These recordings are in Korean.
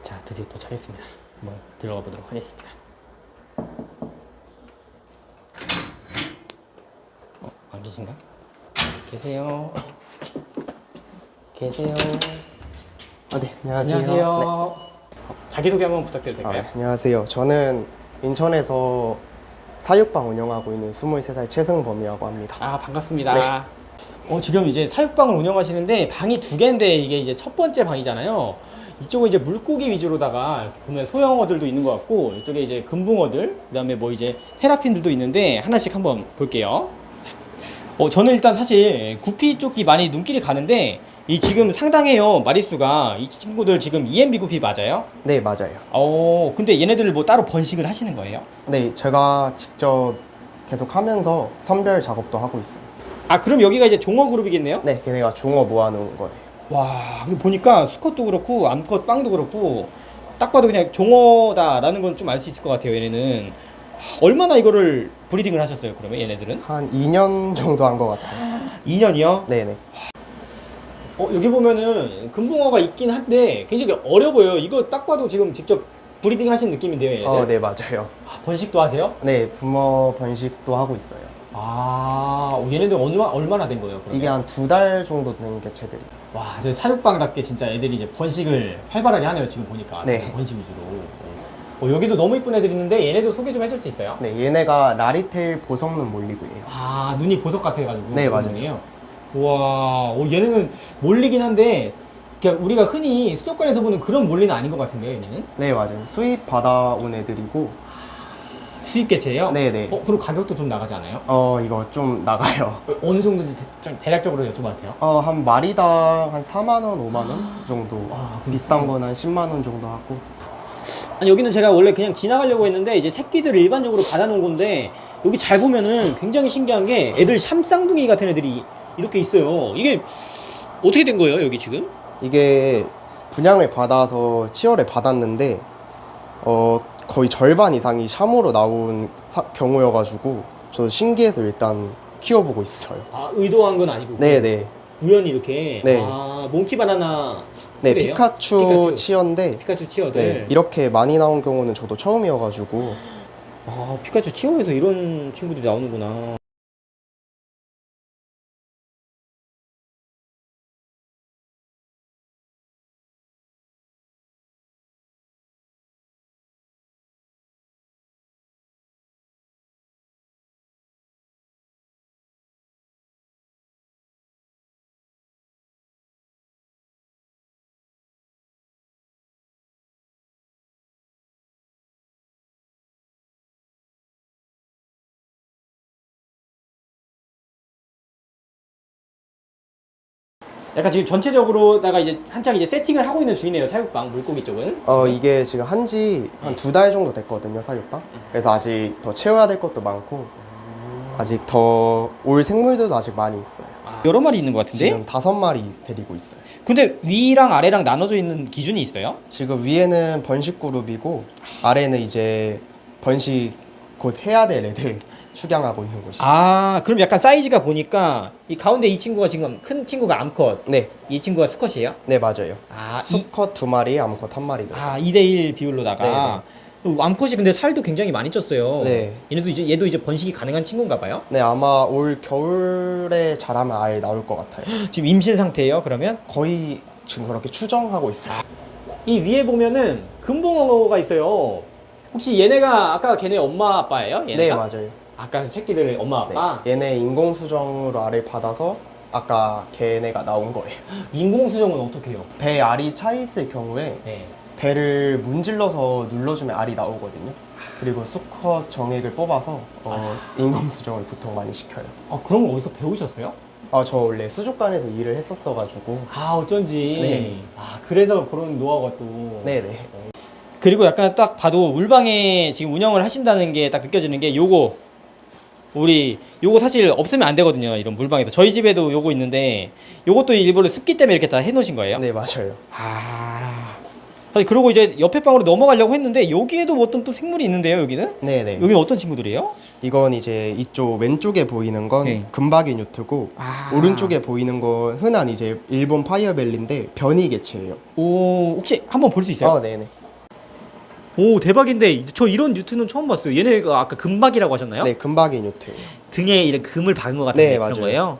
자, 드디어 도착했습니다. 한번 들어가 보도록 하겠습니다. 안 계신가? 계세요. 계세요. 네, 안녕하세요. 안녕하세요. 자기소개 한번 부탁드려도 될까요? 안녕하세요. 저는 인천에서 사육방 운영하고 있는 23살 최승범이라고 합니다. 아, 반갑습니다. 지금 이제 사육방을 운영하시는데 방이 두 개인데 이게 이제 첫 번째 방이잖아요. 이쪽은 이제 물고기 위주로다가 보면 소형어들도 있는 것 같고, 이쪽에 이제 금붕어들, 그다음에 뭐 이제 테라핀들도 있는데 하나씩 한번 볼게요. 저는 일단 사실 구피 쪽이 많이 눈길이 가는데 이 지금 상당해요. 마리수가. 이 친구들 지금 EMB 구피 맞아요? 네, 맞아요. 근데 얘네들을 뭐 따로 번식을 하시는 거예요? 네, 제가 직접 계속 하면서 선별 작업도 하고 있어요. 아, 그럼 여기가 이제 종어 그룹이겠네요? 네, 걔네가 종어 모아놓은 거예요. 와, 근데 보니까 수컷도 그렇고 암컷 빵도 그렇고 딱 봐도 그냥 종어다라는 건 좀 알 수 있을 것 같아요. 얘네는 얼마나 이거를 브리딩을 하셨어요? 그러면 얘네들은? 한 2년 정도 한 것 같아요. 2년이요? 네네. 여기 보면은 금붕어가 있긴 한데 굉장히 어려 보여요. 이거 딱 봐도 지금 직접 브리딩 하신 느낌인데요, 얘네들? 네, 맞아요. 번식도 하세요? 네, 부모 번식도 하고 있어요. 얘네들 얼마나 된 거예요? 그러면? 이게 한 2달 정도 된 개체들이죠. 와, 저 사육방답게 진짜 애들이 이제 번식을 활발하게 하네요, 지금 보니까. 네. 번식 위주로. 여기도 너무 이쁜 애들 있는데 얘네도 소개 좀 해줄 수 있어요? 네, 얘네가 라리테일 보석눈 몰리고예요. 눈이 보석 같아가지고. 네, 맞아요. 눈이에요. 와, 얘네는 몰리긴 한데 그냥 우리가 흔히 수족관에서 보는 그런 몰리는 아닌 것 같은데요, 얘네는? 네, 맞아요. 수입 받아온 애들이고. 수입 개체예요? 네네. 그럼 가격도 좀 나가지 않아요? 이거 좀 나가요. 어느 정도인지 좀 대략적으로 여쭤봐도 돼요? 한 마리당 한 4만 원, 5만 원 정도. 비싼 건 한 10만 원 정도 하고. 아니, 여기는 제가 원래 그냥 지나가려고 했는데 이제 새끼들을 일반적으로 받아놓은 건데 여기 잘 보면은 굉장히 신기한 게 애들 샴쌍둥이 같은 애들이 이렇게 있어요. 이게 어떻게 된 거예요, 여기 지금? 이게 분양을 받아서 치어를 받았는데 거의 절반 이상이 샴으로 나온 경우여가지고 저도 신기해서 일단 키워보고 있어요. 의도한 건 아니고 네네. 우연히 이렇게. 네. 몽키 바나나. 네, 그래요? 피카츄 치어인데 피카츄 치어들. 네, 이렇게 많이 나온 경우는 저도 처음이어가지고. 피카츄 치어에서 이런 친구들이 나오는구나. 약간 지금 전체적으로다가 이제 한창 이제 세팅을 하고 있는 중이네요, 사육방 물고기 쪽은. 이게 지금 한지 한 2달 정도 됐거든요, 사육방. 그래서 아직 더 채워야 될 것도 많고 아직 더 올 생물들도 아직 많이 있어요. 여러 마리 있는 것 같은데? 지금 5마리 데리고 있어요. 근데 위랑 아래랑 나눠져 있는 기준이 있어요? 지금 위에는 번식 그룹이고 아래는 이제 번식 곧 해야 될 애들 축양하고 있는 곳이. 그럼 약간 사이즈가 보니까 이 가운데 이 친구가 지금 큰 친구가 암컷, 네, 이 친구가 수컷이에요? 네 맞아요. 이, 수컷 2마리, 암컷 1마리. 2대1 비율로다가. 암컷이 근데 살도 굉장히 많이 쪘어요. 네. 얘도 이제 번식이 가능한 친구인가 봐요? 네, 아마 올 겨울에 자라면 알 나올 것 같아요. 지금 임신 상태예요, 그러면? 거의 지금 그렇게 추정하고 있어요. 이 위에 보면은 금붕어가 있어요. 혹시 얘네가 아까 걔네 엄마 아빠예요? 얘네가? 네, 맞아요. 아까 새끼들 엄마 아빠? 네. 얘네 인공수정으로 알을 받아서 아까 걔네가 나온 거예요. 인공수정은 어떻게 해요? 배 알이 차 있을 경우에 네. 배를 문질러서 눌러주면 알이 나오거든요. 그리고 수컷 정액을 뽑아서 인공수정을 보통 많이 시켜요. 그런 거 어디서 배우셨어요? 저 원래 수족관에서 일을 했었어가지고. 어쩐지. 네. 그래서 그런 노하우가 또. 네네. 그리고 약간 딱 봐도 울방에 지금 운영을 하신다는 게 딱 느껴지는 게 요거 사실 없으면 안 되거든요, 이런 물방에서. 저희 집에도 요거 있는데 요것도 일부러 습기 때문에 이렇게 다 해놓으신 거예요? 네, 맞아요. 아니, 그리고 이제 옆에 방으로 넘어가려고 했는데 여기에도 뭐 어떤 또 생물이 있는데요. 여기는? 네네. 여기는 어떤 친구들이에요? 이건 이제 이쪽 왼쪽에 보이는 건 네. 금박이 뉴트고 아. 오른쪽에 보이는 건 흔한 이제 일본 파이어벨리인데 변이 개체예요. 오, 혹시 한번 볼 수 있어요? 네네. 오, 대박인데 저 이런 뉴트는 처음 봤어요. 얘네가 아까 금박이라고 하셨나요? 네, 금박이 뉴트예요. 등에 이런 금을 박은 것 같은데 네, 그런 맞아요. 거예요?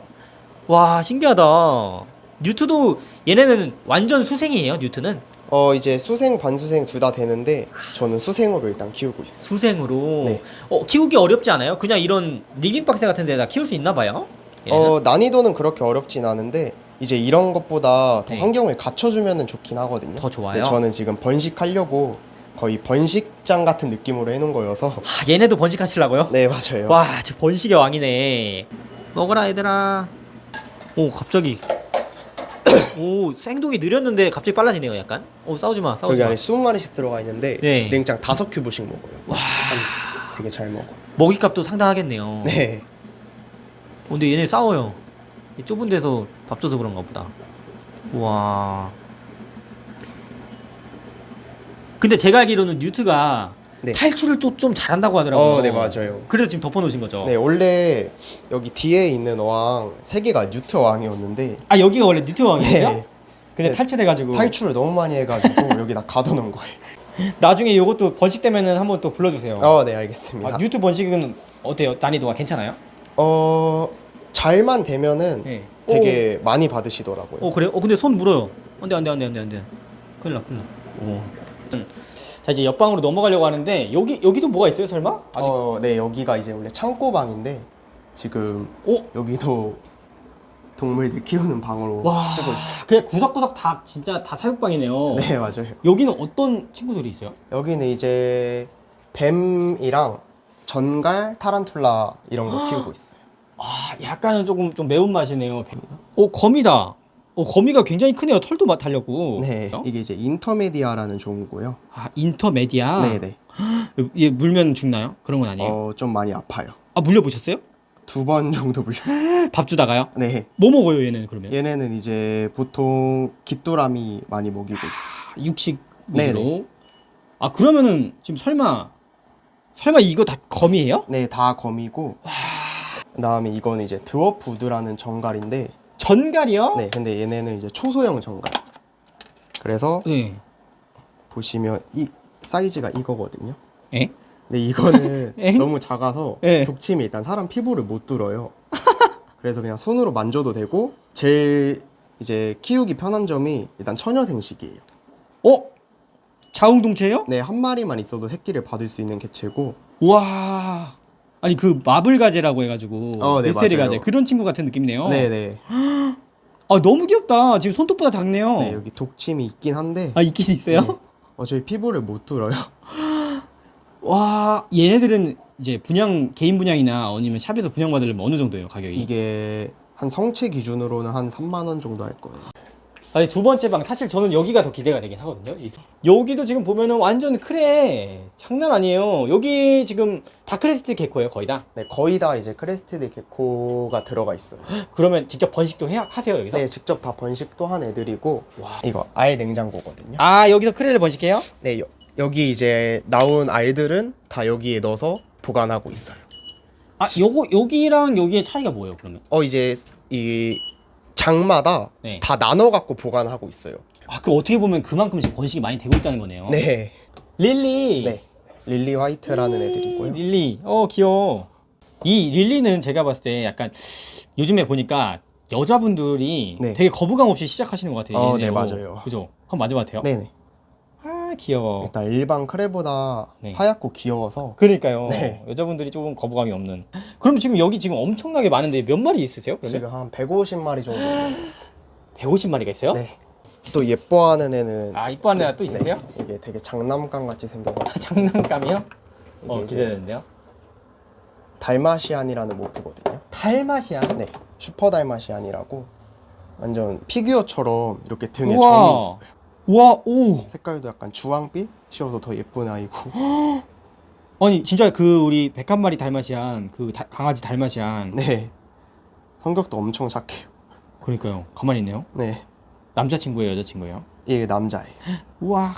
와, 신기하다. 뉴트도 얘네는 완전 수생이에요. 뉴트는 이제 수생, 반수생 둘 다 되는데 저는 수생으로 일단 키우고 있어요. 수생으로. 네. 키우기 어렵지 않아요? 그냥 이런 리빙 박스 같은 데다 키울 수 있나 봐요. 얘네는? 난이도는 그렇게 어렵진 않은데 이제 이런 것보다 더 네. 환경을 갖춰주면 좋긴 하거든요. 더 좋아요? 근데 저는 지금 번식하려고 거의 번식장 같은 느낌으로 해놓은 거여서. 아, 얘네도 번식하시려고요? 네, 맞아요. 와, 저 번식의 왕이네. 먹어라 얘들아. 오, 갑자기. 오, 생동이 느렸는데 갑자기 빨라지네요. 약간. 오, 싸우지 마. 싸우지 저기 마. 안에 20마리씩 들어가 있는데 네. 냉장 5큐브씩 먹어요. 와, 되게 잘 먹어. 먹이값도 상당하겠네요. 네. 근데 얘네 싸워요. 이 좁은 데서 밥 줘서 그런가 보다. 와. 근데 제가 알기로는 뉴트가 네. 탈출을 좀 잘한다고 하더라고요. 네, 맞아요. 그래서 지금 덮어놓으신 거죠. 네, 원래 여기 뒤에 있는 어항 3개가 뉴트 어항이었는데 아, 여기가 원래 뉴트 왕이었어요? 네. 근데 네. 탈출해가지고 탈출을 너무 많이 해가지고 여기다 가둬놓은 거예요. 나중에 이것도 번식되면은 한번 또 불러주세요. 네, 알겠습니다. 뉴트 번식은 어때요? 난이도가 괜찮아요? 잘만 되면은 네. 되게 많이 받으시더라고요. 그래요? 근데 손 물어요. 안돼. 큰일 나. 오. 자, 이제 옆방으로 넘어가려고 하는데 여기도 뭐가 있어요? 설마? 아직. 네, 여기가 이제 원래 창고방인데 지금 여기도 동물들 키우는 방으로 와, 쓰고 있어요. 그냥 구석구석 다 진짜 다 사육방이네요. 네, 맞아요. 여기는 어떤 친구들이 있어요? 여기는 이제 뱀이랑 전갈, 타란툴라 이런 거 키우고 있어요. 아, 약간은 조금 좀 매운 맛이네요. 거미다. 거미가 굉장히 크네요. 털도 달렸고. 네, 이게 이제 인터메디아라는 종이고요. 아, 인터메디아. 네네. 얘 물면 죽나요? 그런 건 아니에요? 좀 많이 아파요. 아, 물려보셨어요? 2번 정도 물려. 밥 주다가요? 네. 뭐 먹어요, 얘는 그러면? 얘네는 이제 보통 귀뚜라미 많이 먹이고 있어요. 육식 네네. 위주로. 아, 그러면은 지금 설마 이거 다 거미예요? 네, 다 거미고. 그다음에 이거는 이제 드워프우드라는 정갈인데. 전갈이요? 네, 근데 얘네는 이제 초소형 정갈. 그래서 네. 보시면 이 사이즈가 이거거든요. 에? 근데 이거는 에? 너무 작아서 네. 독침이 일단 사람 피부를 못 뚫어요. 그래서 그냥 손으로 만져도 되고 제일 이제 키우기 편한 점이 일단 처녀생식이에요. 자웅동체예요? 네, 한 마리만 있어도 새끼를 받을 수 있는 개체고. 와. 아니, 그 마블 가재라고 해가지고 네, 미스테리 맞아요. 가재 그런 친구 같은 느낌이네요. 네네. 아, 너무 귀엽다. 지금 손톱보다 작네요. 네, 여기 독침이 있긴 한데. 아, 있긴 있어요? 네. 저희 피부를 못 뚫어요. 와, 얘네들은 이제 개인 분양이나 아니면 샵에서 분양받으려면 어느 정도예요, 가격이? 이게 한 성체 기준으로는 한 3만 원 정도 할 거예요. 아니, 두 번째 방 사실 저는 여기가 더 기대가 되긴 하거든요. 여기도 지금 보면은 완전 크레 장난 아니에요. 여기 지금 다 크레스트 개코예요, 거의 다. 네, 거의 다 이제 크레스티드 개코가 들어가 있어요. 그러면 직접 번식도 하세요, 여기서? 네, 직접 다 번식도 한 애들이고. 와. 이거 알 냉장고거든요. 아, 여기서 크레를 번식해요? 네, 여기 이제 나온 알들은 다 여기에 넣어서 보관하고 있어요. 아, 여기랑 여기의 차이가 뭐예요, 그러면? 이제 이 장마다 네. 다 나눠 갖고 보관하고 있어요. 아, 그럼 어떻게 보면 그만큼 지금 번식이 많이 되고 있다는 거네요. 네. 릴리. 네. 릴리 화이트라는 애들이고요. 릴리. 귀여워. 이 릴리는 제가 봤을 때 약간 요즘에 보니까 여자분들이 네. 되게 거부감 없이 시작하시는 것 같아요. 네, 얘네로. 맞아요. 그죠? 한번 만져봐도 돼요? 네네. 아, 귀여워. 일단 일반 크레보다 네. 하얗고 귀여워서. 그러니까요. 네. 여자분들이 조금 거부감이 없는. 그럼 지금 여기 지금 엄청나게 많은데 몇 마리 있으세요? 그러면? 지금 한 150마리 정도 있는. 150마리가 있어요? 네. 또 예뻐하는 애는. 아, 이뻐하는 애가 또 있으세요? 네. 이게 되게 장난감 같이 생겨가지고. 장난감이요? 이게 이제 기대되는데요. 달마시안이라는 모프거든요. 달마시안? 네. 슈퍼 달마시안이라고 완전 피규어처럼 이렇게 등에 우와. 점이 있어요. 와, 오. 색깔도 약간 주황빛이어서 더 예쁜 아이고. 아니, 진짜 우리 101마리 달마시안, 강아지 달마시안. 네. 성격도 엄청 착해요. 그러니까요. 가만히 있네요. 네. 남자친구예요, 여자친구예요? 이게 남자예요. 우와.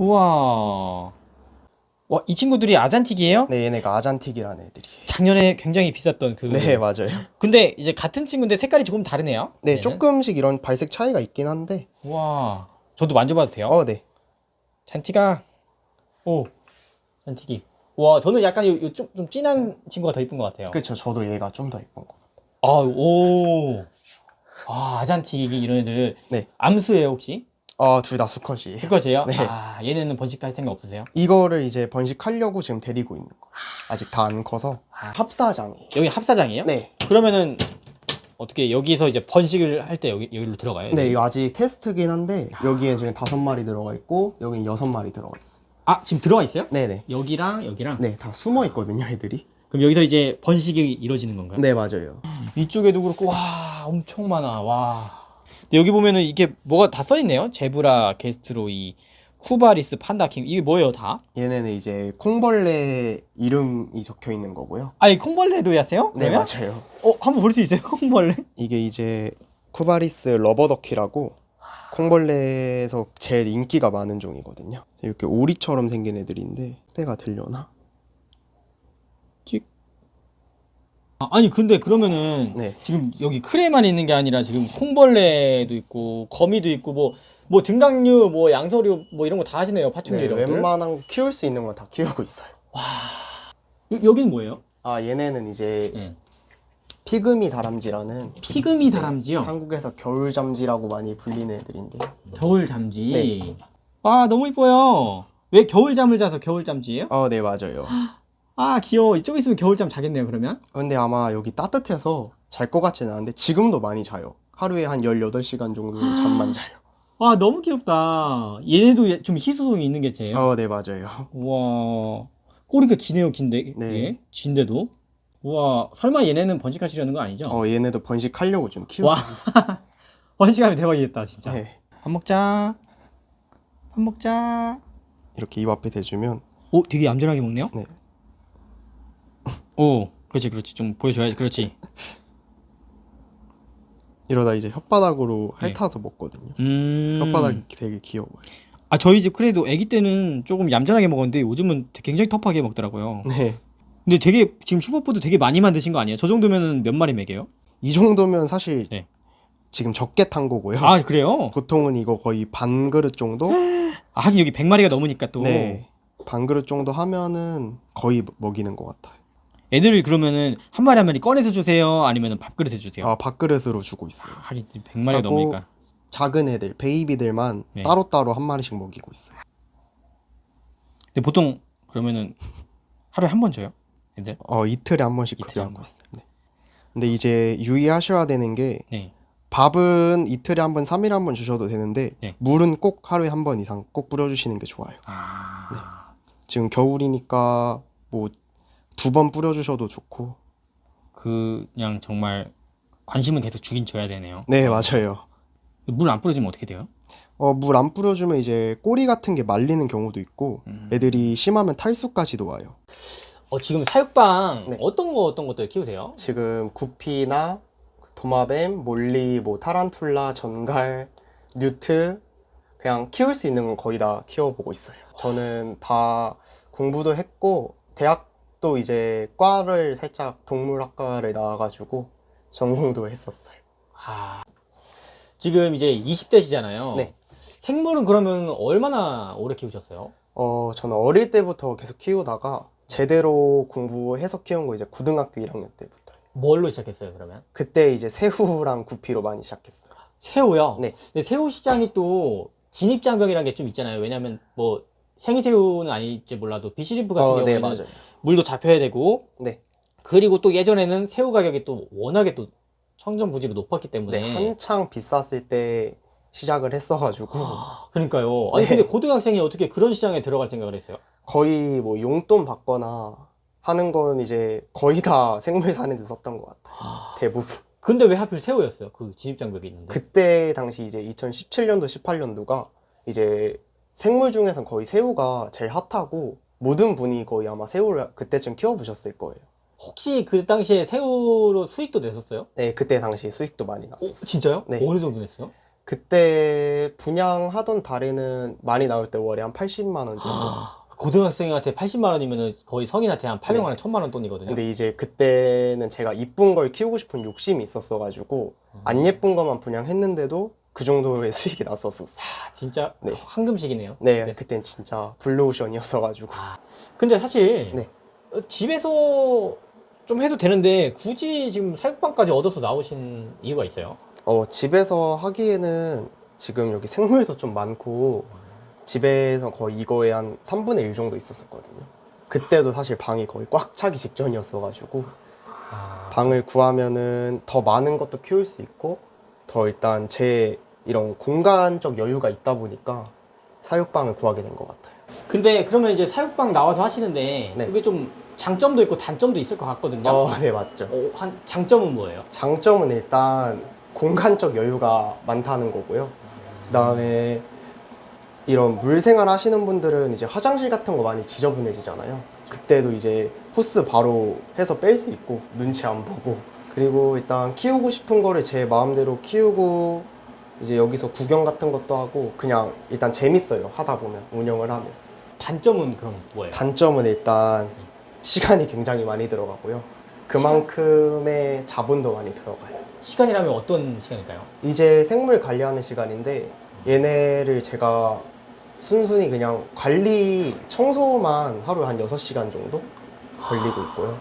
우와. 와, 이 친구들이 아잔틱이에요? 네, 얘네가 아잔틱이라는 애들이에요. 작년에 굉장히 비쌌던 그. 네, 맞아요. 근데 이제 같은 친구인데 색깔이 조금 다르네요. 네, 얘는. 조금씩 이런 발색 차이가 있긴 한데. 와. 저도 만져봐도 돼요? 네. 잔티가. 오. 잔티기. 와, 저는 약간 좀 진한 친구가 더 이쁜 것 같아요. 그렇죠. 저도 얘가 좀 더 이쁜 것 같아요. 아, 오. 아, 아잔틱이 이런 애들. 네. 암수예요, 혹시? 둘 다 수컷이에요. 수컷이에요? 네. 아, 얘네는 번식할 생각 없으세요? 이거를 이제 번식하려고 지금 데리고 있는 거예요. 아직 다 안 커서. 합사장이에요. 여기 합사장이에요? 네. 그러면은 어떻게 여기서 이제 번식을 할 때 여기로 들어가요? 네, 이거 아직 테스트긴 한데 여기에 지금 5마리 들어가 있고 여기는 6마리 들어가 있어요. 아, 지금 들어가 있어요? 네네. 여기랑 여기랑? 네, 다 숨어 있거든요, 애들이. 그럼 여기서 이제 번식이 이루어지는 건가요? 네, 맞아요. 이쪽에도 그렇고, 와, 엄청 많아, 와. 근데 여기 보면은 이게 뭐가 다 써있네요. 제브라, 게스트로이, 쿠바리스, 판다킹. 이게 뭐예요, 다? 얘네는 이제 콩벌레 이름이 적혀 있는 거고요. 아니, 콩벌레도 하세요? 네, 그러면? 맞아요. 한번 볼 수 있어요, 콩벌레? 이게 이제 쿠바리스 러버더키라고 콩벌레에서 제일 인기가 많은 종이거든요. 이렇게 오리처럼 생긴 애들인데 때가 되려나? 아니, 근데 그러면은 네. 지금 여기 크레만 있는 게 아니라 지금 콩벌레도 있고, 거미도 있고, 뭐 등강류, 뭐 양서류, 뭐 이런 거 다 하시네요, 파충류 네, 이런 것들. 웬만한 거 키울 수 있는 건 다 키우고 있어요. 여기는 뭐예요? 얘네는 이제 네. 피그미 다람쥐라는 피그미 다람쥐요? 한국에서 겨울 잠쥐라고 많이 불리는 애들인데. 겨울 잠쥐. 네. 아, 너무 이뻐요. 왜 겨울 잠을 자서 겨울 잠쥐예요? 네, 맞아요. 아, 귀여워. 이쪽에 있으면 겨울 잠 자겠네요, 그러면. 근데 아마 여기 따뜻해서 잘 것 같지는 않은데 지금도 많이 자요. 하루에 한 18시간 정도 잠만 자요. 아, 너무 귀엽다. 얘네도 좀 희소성이 있는 개체예요. 네, 맞아요. 우와. 꼬리가 기네요, 긴데. 네. 예? 진데도. 우와. 설마 얘네는 번식하시려는 거 아니죠? 얘네도 번식하려고 좀 키우고. 와. 번식하면 대박이겠다, 진짜. 네. 밥 먹자. 밥 먹자. 이렇게 입 앞에 대주면. 오, 되게 얌전하게 먹네요? 네. 오, 그렇지, 그렇지. 좀 보여줘야지. 그렇지. 이러다 이제 혓바닥으로 핥아서 먹거든요. 혓바닥이 되게 귀여워요. 아, 저희 집 그래도 아기 때는 조금 얌전하게 먹었는데 요즘은 굉장히 터프하게 먹더라고요. 네. 근데 되게 지금 슈퍼푸드 되게 많이 만드신 거 아니에요? 저 정도면은 몇 마리 먹여요? 이 정도면 사실 네. 지금 적게 탄 거고요. 아, 그래요? 보통은 이거 거의 반 그릇 정도? 아, 하긴 여기 100마리가 넘으니까 또. 네. 반 그릇 정도 하면은 거의 먹이는 것 같아요. 애들이 그러면은 한 마리 한 마리 꺼내서 주세요? 아니면은 밥그릇에 주세요? 밥그릇으로 주고 있어요. 하긴 100마리가 하고 넘으니까. 작은 애들, 베이비들만 네. 따로따로 한 마리씩 먹이고 있어요. 근데 보통 그러면은 하루에 한 번 줘요? 애들? 이틀에 한 번씩 그렇게 이틀에 한 하고 번. 있어요. 네. 근데 이제 유의하셔야 되는 게 네. 밥은 이틀에 한 번, 3일에 한 번 주셔도 되는데 네. 물은 꼭 하루에 한 번 이상 꼭 뿌려주시는 게 좋아요. 아. 지금 겨울이니까 뭐 2번 뿌려주셔도 좋고. 그냥 정말 관심은 계속 주긴 줘야 되네요. 네, 맞아요. 물 안 뿌려주면 어떻게 돼요? 물 안 뿌려주면 이제 꼬리 같은 게 말리는 경우도 있고 애들이 심하면 탈수까지도 와요. 지금 사육방 네. 어떤 것들 키우세요? 지금 구피나 도마뱀, 몰리, 뭐 타란툴라, 전갈, 뉴트 그냥 키울 수 있는 건 거의 다 키워보고 있어요. 저는 다 공부도 했고 대학도 이제 과를 살짝 동물학과를 나와가지고 전공도 했었어요. 지금 이제 20대시잖아요. 네. 생물은 그러면 얼마나 오래 키우셨어요? 저는 어릴 때부터 계속 키우다가 제대로 공부해서 키운 거 이제 고등학교 1학년 때부터. 뭘로 시작했어요, 그러면? 그때 이제 새우랑 구피로 많이 시작했어요. 새우요? 네. 근데 새우 시장이 또 진입장벽이라는 게 좀 있잖아요. 왜냐면 뭐 생새우는 아닐지 몰라도 비시림프 같은 네, 경우에는 맞아요. 물도 잡혀야 되고, 네. 그리고 또 예전에는 새우 가격이 또 워낙에 또 청정부지로 높았기 때문에. 네, 한창 비쌌을 때 시작을 했어가지고 그러니까요. 아니 네. 근데 고등학생이 어떻게 그런 시장에 들어갈 생각을 했어요? 거의 뭐 용돈 받거나 하는 건 이제 거의 다 생물 사는 데 썼던 것 같아요. 대부분. 근데 왜 하필 새우였어요? 그 진입장벽이 있는데. 그때 당시 이제 2017년도, 18년도가 이제 생물 중에선 거의 새우가 제일 핫하고 모든 분이 거의 아마 새우를 그때쯤 키워보셨을 거예요. 혹시 그 당시에 새우로 수익도 냈었어요? 네, 그때 당시 수익도 많이 났었어요. 진짜요? 네. 어느 정도 냈어요? 그때 분양하던 달에는 많이 나올 때 월에 한 80만 원 정도. 고등학생한테 80만 원이면 거의 성인한테 한 800만 원, 1000만 원 돈이거든요. 근데 이제 그때는 제가 이쁜 걸 키우고 싶은 욕심이 있었어가지고 안 예쁜 것만 분양했는데도 그 정도의 수익이 났었었어요. 진짜 네. 황금식이네요. 네, 그땐 진짜 블루오션이었어가지고. 근데 사실 네. 집에서 좀 해도 되는데 굳이 지금 사육방까지 얻어서 나오신 이유가 있어요? 집에서 하기에는 지금 여기 생물도 좀 많고 집에서 거의 이거에 한 3분의 1 정도 있었었거든요. 그때도 사실 방이 거의 꽉 차기 직전이었어가지고 방을 구하면은 더 많은 것도 키울 수 있고 더 일단 제 이런 공간적 여유가 있다 보니까 사육방을 구하게 된 것 같아요. 근데 그러면 이제 사육방 나와서 하시는데 네. 그게 좀 장점도 있고 단점도 있을 것 같거든요. 네, 맞죠. 한 장점은 뭐예요? 장점은 일단 공간적 여유가 많다는 거고요. 그다음에 이런 물 생활 하시는 분들은 이제 화장실 같은 거 많이 지저분해지잖아요. 그때도 이제 호스 바로 해서 뺄 수 있고 눈치 안 보고, 그리고 일단 키우고 싶은 거를 제 마음대로 키우고 이제 여기서 구경 같은 것도 하고 그냥 일단 재밌어요. 하다 보면 운영을 하면. 단점은 그럼 뭐예요? 단점은 일단 시간이 굉장히 많이 들어가고요. 그만큼의 자본도 많이 들어가요. 시간이라면 어떤 시간일까요? 이제 생물 관리하는 시간인데 얘네를 제가 순순히 그냥 관리 청소만 하루에 한 6시간 정도 걸리고 있고요.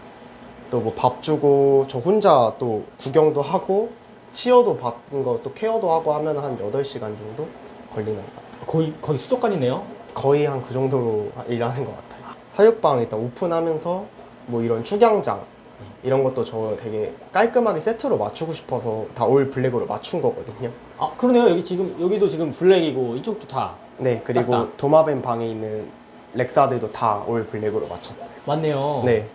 또 뭐 밥 주고 저 혼자 또 구경도 하고 치어도 받는 거 또 케어도 하고 하면 한 8시간 정도 걸리는 것 같아요. 거의 수족관이네요. 거의 한 그 정도로 일하는 것 같아요. 사육방 일단 오픈하면서 뭐 이런 축양장 이런 것도 저 되게 깔끔하게 세트로 맞추고 싶어서 다 올 블랙으로 맞춘 거거든요. 아 그러네요. 여기도 지금 블랙이고 이쪽도 다 네, 그리고 맞다. 도마뱀 방에 있는 렉사들도 다 올 블랙으로 맞췄어요. 맞네요. 네,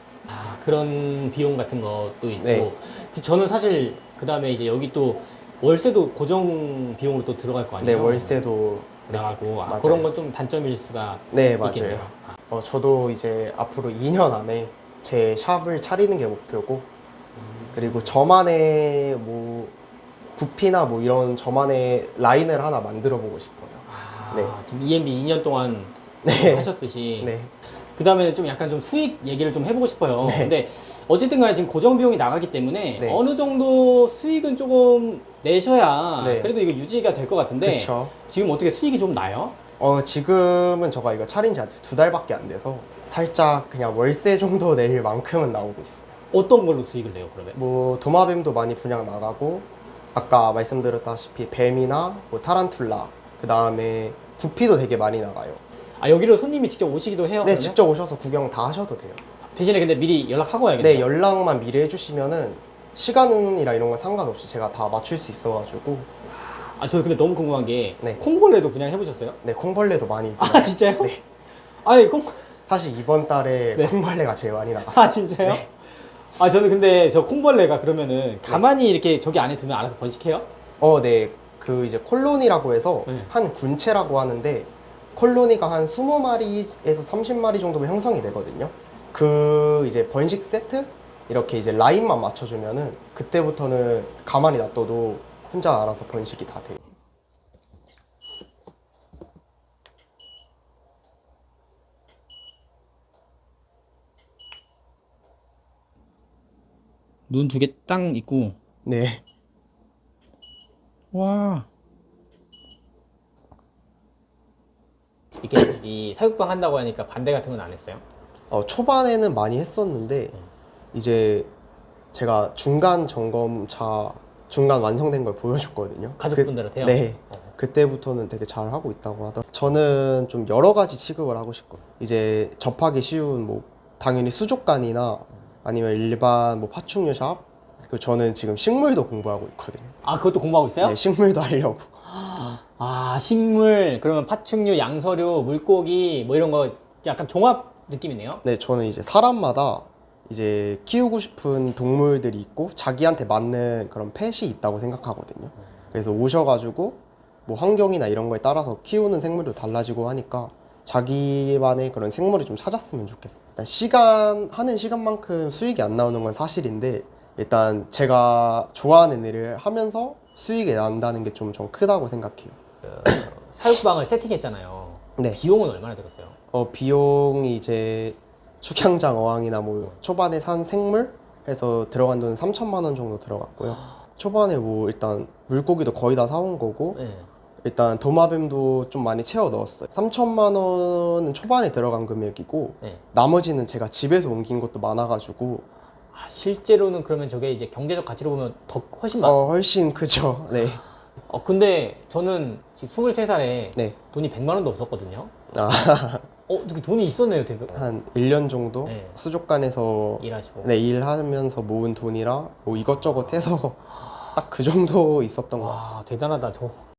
그런 비용 같은 것도 있고 네. 저는 사실 그 다음에 이제 여기 또 월세도 고정 비용으로 또 들어갈 거 네, 아니에요? 월세도 나가고 맞아요. 그런 건 좀 단점일 수가 네, 맞아요. 있겠네요. 저도 이제 앞으로 2년 안에 제 샵을 차리는 게 목표고, 그리고 저만의 뭐 구피나 뭐 이런 저만의 라인을 하나 만들어 보고 싶어요. 네. 지금 EMB 2년 동안 네. 하셨듯이 네, 그 다음에 좀 약간 좀 수익 얘기를 좀 해보고 싶어요. 네. 근데 어쨌든 간에 지금 고정 비용이 나가기 때문에 네. 어느 정도 수익은 조금 내셔야 네. 그래도 이거 유지가 될 것 같은데 그쵸. 지금 어떻게 수익이 좀 나요? 지금은 제가 이거 차린 지 아직 2달밖에 안 돼서 살짝 그냥 월세 정도 낼 만큼은 나오고 있어요. 어떤 걸로 수익을 내요 그러면? 뭐 도마뱀도 많이 분양 나가고, 아까 말씀드렸다시피 뱀이나 뭐 타란툴라, 그 다음에 구피도 되게 많이 나가요. 여기로 손님이 직접 오시기도 해요? 네, 그러면? 직접 오셔서 구경 다 하셔도 돼요. 대신에 근데 미리 연락하고 와야겠네요. 네, 연락만 미리 해주시면은 시간이나 이런 건 상관없이 제가 다 맞출 수 있어가지고. 저 근데 너무 궁금한 게 네. 콩벌레도 분양 해보셨어요? 네, 콩벌레도 많이 아 진짜요? 네. 아니 사실 이번 달에 네. 콩벌레가 제일 많이 나갔어요. 진짜요? 네. 저는 근데 저 콩벌레가 그러면은 가만히 이렇게 저기 안에 두면 알아서 번식해요? 네. 그 이제 콜로니라고 해서 네. 한 군체라고 하는데, 콜로니가 한 20마리에서 30마리 정도면 형성이 되거든요. 그 이제 번식 세트? 이렇게 이제 라인만 맞춰주면은 그때부터는 가만히 놔둬도 혼자 알아서 번식이 다 돼요. 눈 두 개 딱 있고 네. 와 이렇게 이 사육방 한다고 하니까 반대 같은 건 안 했어요? 초반에는 많이 했었는데 이제 제가 중간 점검차 중간 완성된 걸 보여줬거든요. 가족분들한테요? 네. 그때부터는 되게 잘 하고 있다고 하더라고요. 저는 좀 여러 가지 취급을 하고 싶거든요. 이제 접하기 쉬운 뭐 당연히 수족관이나 아니면 일반 뭐 파충류 샵, 그리고 저는 지금 식물도 공부하고 있거든요. 그것도 공부하고 있어요? 네, 식물도 하려고. 식물 그러면 파충류, 양서류, 물고기 뭐 이런 거 약간 종합 느낌이네요? 네, 저는 이제 사람마다 이제 키우고 싶은 동물들이 있고 자기한테 맞는 그런 펫이 있다고 생각하거든요. 그래서 오셔가지고 뭐 환경이나 이런 거에 따라서 키우는 생물도 달라지고 하니까 자기만의 그런 생물을 좀 찾았으면 좋겠어요. 일단 하는 시간만큼 수익이 안 나오는 건 사실인데, 일단 제가 좋아하는 일을 하면서 수익이 난다는 게 좀 크다고 생각해요. 사육방을 세팅했잖아요. 네. 비용은 얼마나 들었어요? 비용이 이제 축향장 어항이나 뭐 초반에 산 생물 해서 들어간 돈은 3천만 원 정도 들어갔고요. 초반에 뭐 일단 물고기도 거의 다 사온 거고 네. 일단 도마뱀도 좀 많이 채워 넣었어요. 3천만 원은 초반에 들어간 금액이고 네. 나머지는 제가 집에서 옮긴 것도 많아가지고 실제로는 그러면 저게 이제 경제적 가치로 보면 더 훨씬 훨씬 크죠. 네. 근데 저는 지금 23살에 네. 돈이 100만 원도 없었거든요. 아, 되게 돈이 있었네요, 대표. 한 1년 정도 네. 수족관에서 일하시고. 네, 일하면서 모은 돈이라 뭐 이것저것 해서 딱 그 정도 있었던 것 같아요. 와, 대단하다. 저